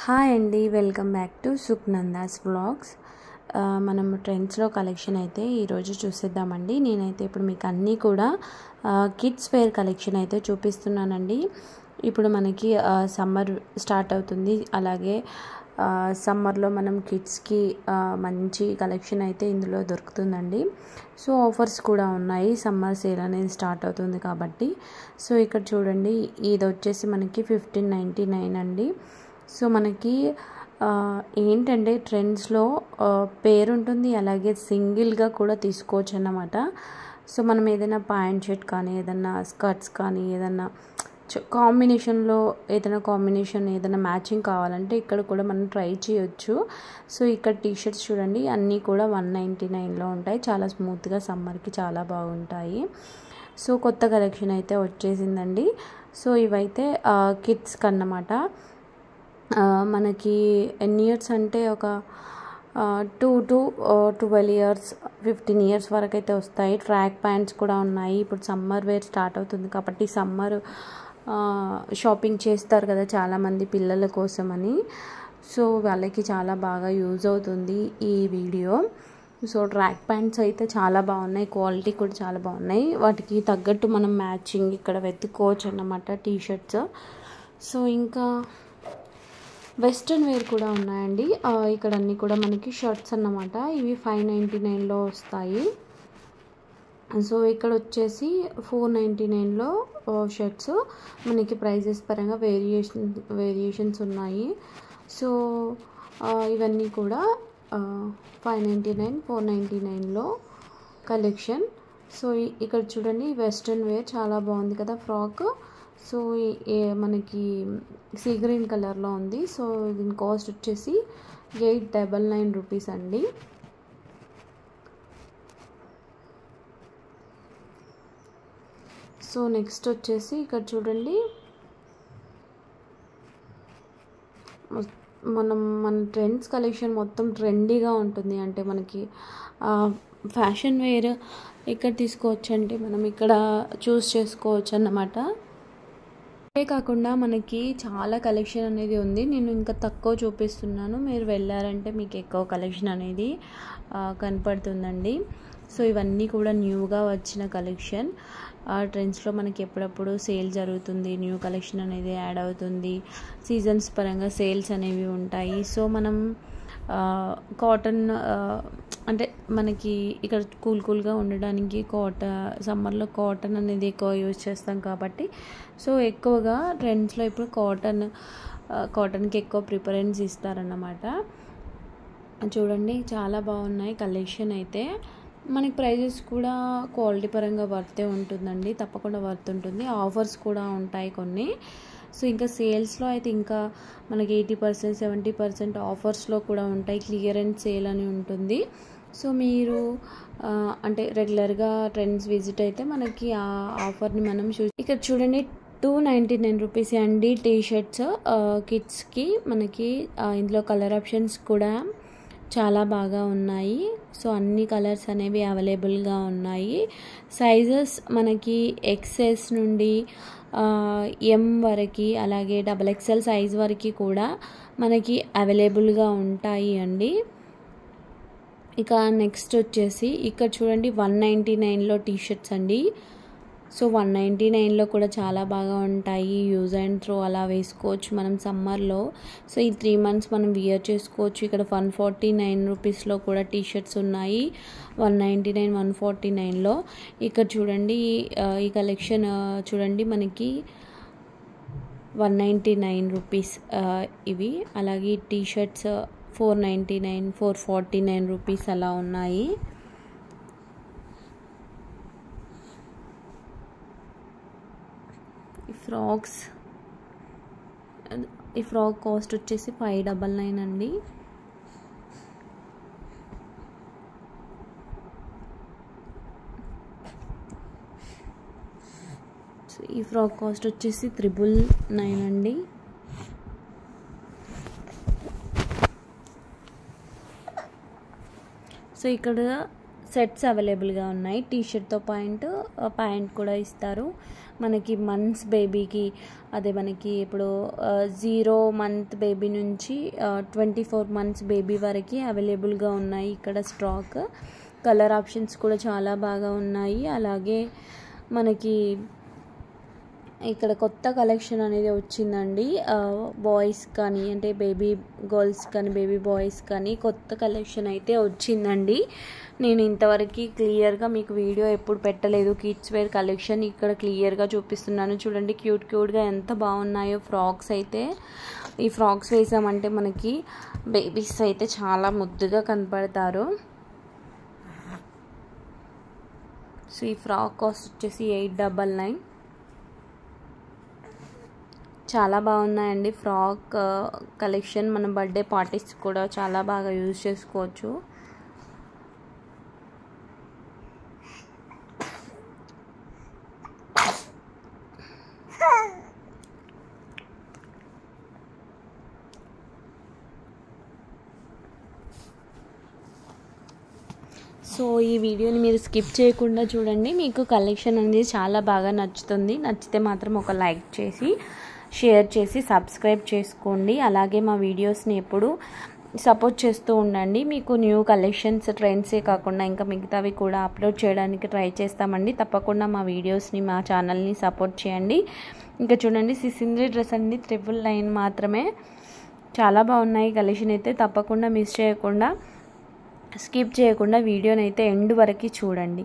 Hi అండి, welcome back to సుఖ్నందాస్ vlogs. మనం ట్రెండ్స్లో collection అయితే ఈరోజు చూసేద్దామండి. నేనైతే ఇప్పుడు మీకు అన్నీ కూడా కిడ్స్ వేర్ కలెక్షన్ అయితే చూపిస్తున్నానండి. ఇప్పుడు మనకి సమ్మర్ స్టార్ట్ అవుతుంది, అలాగే సమ్మర్లో మనం కిడ్స్కి మంచి కలెక్షన్ అయితే ఇందులో దొరుకుతుందండి. సో ఆఫర్స్ కూడా ఉన్నాయి, సమ్మర్ సేల్ అనేది స్టార్ట్ అవుతుంది కాబట్టి. సో ఇక్కడ చూడండి, ఇది వచ్చేసి మనకి 1599 అండి. సో మనకి ఏంటంటే ట్రెండ్స్లో పేరు ఉంటుంది, అలాగే సింగిల్గా కూడా తీసుకోవచ్చు అన్నమాట. సో మనం ఏదైనా ప్యాంట్ షర్ట్ కానీ, ఏదైనా స్కర్ట్స్ కానీ, ఏదైనా కాంబినేషన్లో ఏదైనా మ్యాచింగ్ కావాలంటే ఇక్కడ కూడా మనం ట్రై చేయొచ్చు. సో ఇక్కడ టీషర్ట్స్ చూడండి, అన్నీ కూడా 199లో ఉంటాయి. చాలా స్మూత్గా, సమ్మర్కి చాలా బాగుంటాయి. సో కొత్త కలెక్షన్ అయితే వచ్చేసిందండి. సో ఇవైతే కిడ్స్కి అన్నమాట. మనకి ఎన్ని ఇయర్స్ అంటే ఒక 2 to 12 years 15 years వరకు అయితే వస్తాయి. ట్రాక్ ప్యాంట్స్ కూడా ఉన్నాయి. ఇప్పుడు సమ్మర్ వేర్ స్టార్ట్ అవుతుంది కాబట్టి సమ్మర్ షాపింగ్ చేస్తారు కదా చాలామంది పిల్లల కోసమని. సో వాళ్ళకి చాలా బాగా యూజ్ అవుతుంది ఈ వీడియో. సో ట్రాక్ ప్యాంట్స్ అయితే చాలా బాగున్నాయి, క్వాలిటీ కూడా చాలా బాగున్నాయి. వాటికి తగ్గట్టు మనం మ్యాచింగ్ ఇక్కడ వెతుక్కోవచ్చు అన్నమాట టీషర్ట్స్. సో ఇంకా వెస్ట్రన్ వేర్ కూడా ఉన్నాయండి. ఇక్కడ అన్నీ కూడా మనకి షర్ట్స్ అన్నమాట. ఇవి 599లో వస్తాయి. సో ఇక్కడ వచ్చేసి 499లో షర్ట్స్. మనకి ప్రైజెస్ పరంగా వేరియేషన్స్ ఉన్నాయి. సో ఇవన్నీ కూడా 599 499లో కలెక్షన్. సో ఇక్కడ చూడండి, వెస్ట్రన్ వేర్ చాలా బాగుంది కదా ఫ్రాక్. సో మనకి సీ గ్రీన్ కలర్లో ఉంది. సో దీని కాస్ట్ వచ్చేసి 899 రూపీస్ అండి. సో నెక్స్ట్ వచ్చేసి ఇక్కడ చూడండి, మన ట్రెండ్స్ కలెక్షన్ మొత్తం ట్రెండీగా ఉంటుంది. అంటే మనకి ఫ్యాషన్ వేర్ ఇక్కడ తీసుకోవచ్చు, అంటే మనం ఇక్కడ చూస్ చేసుకోవచ్చు అన్నమాట. అదే కాకుండా మనకి చాలా కలెక్షన్ అనేది ఉంది. నేను ఇంకా తక్కువ చూపిస్తున్నాను, మీరు వెళ్ళారంటే మీకు ఎక్కువ కలెక్షన్ అనేది కనపడుతుందండి. సో ఇవన్నీ కూడా న్యూగా వచ్చిన కలెక్షన్. ట్రెండ్స్లో మనకి ఎప్పుడప్పుడు సేల్ జరుగుతుంది, న్యూ కలెక్షన్ అనేది యాడ్ అవుతుంది. సీజన్స్ పరంగా సేల్స్ అనేవి ఉంటాయి. సో మనం కాటన్ అంటే మనకి ఇక్కడ కూల్గా ఉండడానికి సమ్మర్లో కాటన్ అనేది ఎక్కువ యూజ్ చేస్తాం కాబట్టి సో ఎక్కువగా ట్రెండ్స్లో ఇప్పుడు కాటన్కి ఎక్కువ ప్రిఫరెన్స్ ఇస్తారన్నమాట. చూడండి, చాలా బాగున్నాయి కలెక్షన్ అయితే. మనకి ప్రైజెస్ కూడా క్వాలిటీ పరంగా వర్తే ఉంటుందండి, తప్పకుండా వర్త్ ఉంటుంది. ఆఫర్స్ కూడా ఉంటాయి కొన్ని. సో ఇంకా సేల్స్లో అయితే ఇంకా మనకి 80% 70% ఆఫర్స్లో కూడా ఉంటాయి. క్లియరెన్స్ సేల్ అని ఉంటుంది. సో మీరు అంటే రెగ్యులర్గా ట్రెండ్స్ విజిట్ అయితే మనకి ఆ ఆఫర్ని మనం ఇక్కడ చూడండి, 299 రూపీస్ అండి టీషర్ట్స్ కిడ్స్కి. మనకి ఇందులో కలర్ ఆప్షన్స్ కూడా చాలా బాగా ఉన్నాయి. సో అన్ని కలర్స్ అనేవి అవైలబుల్గా ఉన్నాయి. సైజెస్ మనకి XS నుండి M వరకు, అలాగే XXL సైజ్ వరకు కూడా మనకి అవైలబుల్గా ఉంటాయి అండి. ఇక నెక్స్ట్ వచ్చేసి ఇక్కడ చూడండి, 199లో టీషర్ట్స్ అండి. సో 199లో కూడా చాలా బాగా ఉంటాయి. యూజ్ అండ్ త్రో అలా వేసుకోవచ్చు మనం సమ్మర్లో. సో ఈ 3 months మనం వియర్ చేసుకోవచ్చు. ఇక్కడ 149 రూపీస్లో కూడా టీషర్ట్స్ ఉన్నాయి. 199 149లో. ఇక్కడ చూడండి, ఈ కలెక్షన్ చూడండి, మనకి 199 రూపీస్ ఇవి. అలాగే టీషర్ట్స్ 499 449 రూపీస్ అలా ఉన్నాయి. ఈ ఫ్రాక్ కాస్ట్ వచ్చేసి 599 అండి. సో ఈ ఫ్రాక్ కాస్ట్ వచ్చేసి 999 అండి. సో ఇక్కడ సెట్స్ అవైలబుల్గా ఉన్నాయి. టీషర్ట్తో ప్యాంట్ కూడా ఇస్తారు. మనకి మంత్స్ బేబీకి అదే మనకి ఇప్పుడు 0 మంత్ బేబీ నుంచి 24 మంత్స్ బేబీ వరకు అవైలబుల్గా ఉన్నాయి ఇక్కడ స్టాక్. కలర్ ఆప్షన్స్ కూడా చాలా బాగా ఉన్నాయి. అలాగే మనకి ఇక్కడ కొత్త కలెక్షన్ అనేది వచ్చిందండి. బాయ్స్ కానీ అంటే బేబీ గర్ల్స్ కానీ బేబీ బాయ్స్ కానీ కొత్త కలెక్షన్ అయితే వచ్చిందండి. నేను ఇంతవరకు క్లియర్గా మీకు వీడియో ఎప్పుడు పెట్టలేదు. కిడ్స్ వేర్ కలెక్షన్ ఇక్కడ క్లియర్గా చూపిస్తున్నాను. చూడండి క్యూట్గా ఎంత బాగున్నాయో ఫ్రాక్స్ అయితే. ఈ ఫ్రాక్స్ వేసామంటే మనకి బేబీస్ అయితే చాలా ముద్దుగా కనపడతారు. సో ఈ ఫ్రాక్ కాస్ట్ వచ్చేసి 899. చాలా బాగున్నాయండి ఫ్రాక్ కలెక్షన్. మనం బర్త్డే పార్టీస్ కూడా చాలా బాగా యూజ్ చేసుకోవచ్చు. సో ఈ వీడియోని మీరు స్కిప్ చేయకుండా చూడండి. మీకు కలెక్షన్ అనేది చాలా బాగా నచ్చుతుంది. నచ్చితే మాత్రం ఒక లైక్ చేసి షేర్ చేసి సబ్స్క్రైబ్ చేసుకోండి. అలాగే మా వీడియోస్ని ఎప్పుడు సపోర్ట్ చేస్తూ ఉండండి. మీకు న్యూ కలెక్షన్స్ ట్రెండ్సే కాకుండా ఇంకా మిగతావి కూడా అప్లోడ్ చేయడానికి ట్రై చేస్తామండి. తప్పకుండా మా వీడియోస్ని మా ఛానల్ని సపోర్ట్ చేయండి. ఇంకా చూడండి సిసింద్రి డ్రెస్ అండి 999 మాత్రమే. చాలా బాగున్నాయి కలెక్షన్ అయితే. తప్పకుండా మిస్ చేయకుండా స్కిప్ చేయకుండా వీడియోని అయితే ఎండ్ వరకు చూడండి.